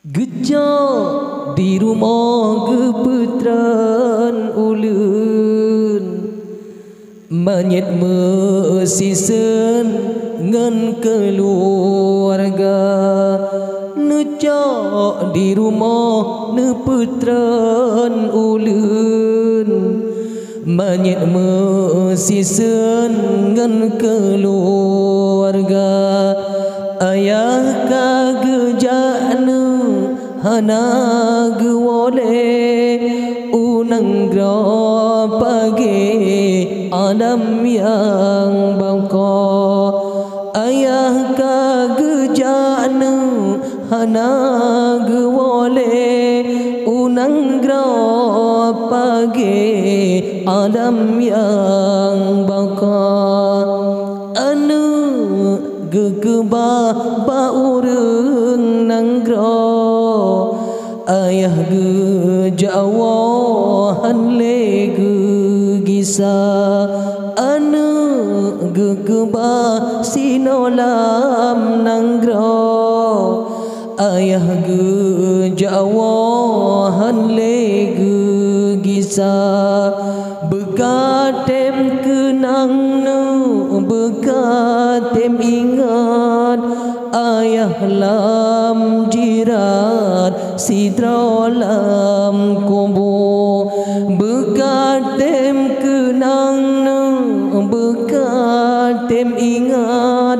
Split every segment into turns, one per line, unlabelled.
Gejak di rumah gepetran ulun manyet mesisen ngan keluarga necak di rumah nepetran ulun manyet mesisen ngan keluarga ayah kagejana hana gewole unang pagi alam yang bangko ayah kagejana hana gewole unang pagi alam yang bangko anu gegeba baureng nanggro ayah gejawahan lege gisa anu gegeba sinolam nanggro ayah gejawahan lege gisa begatem kenang begatem ingat ayah lam jirat sidra lam kubu begatem kenang begatem ingat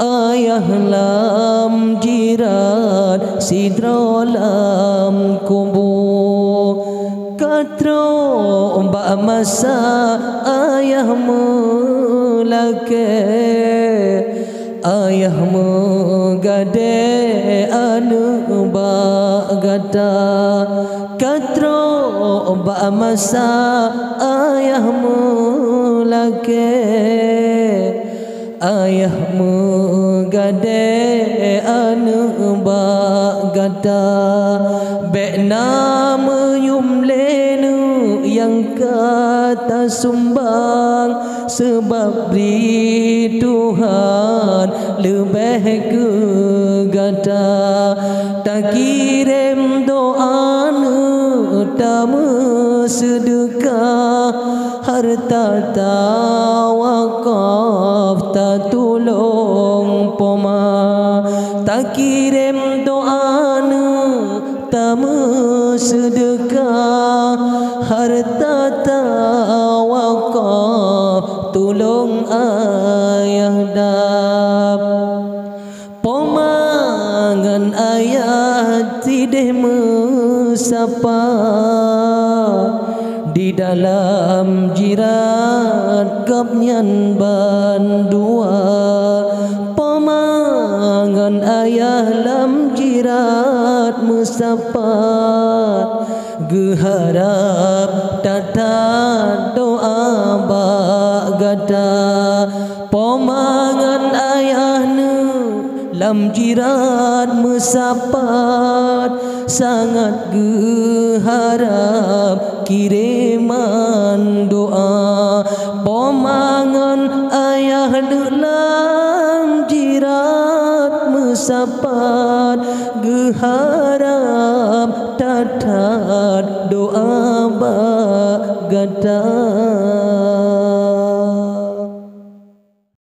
ayah lam jirat sidra lam kubu katro mbak masa ayah melake ayah megade anu bagata katro mbak masa ayah melake ayah megade anu bagata bekna meyumlenu yang kata sumbang sebab beri Tuhan lebih kegata tak kirim doa tak sedekah harta tawakaf tak tolong poma tak kirim doa tak sedekah harta tawakaf tolong ayah dap pomangan ayah tidih mesapa di dalam jirat kapnyan bandua pomangan ayah lam jirat mesapat geharap tata doa bagata pomangan ayahna lam jirat mesapat sangat geharap kiriman doa pomangan ayahna lam jirat mesapat geharap tatat doa bagata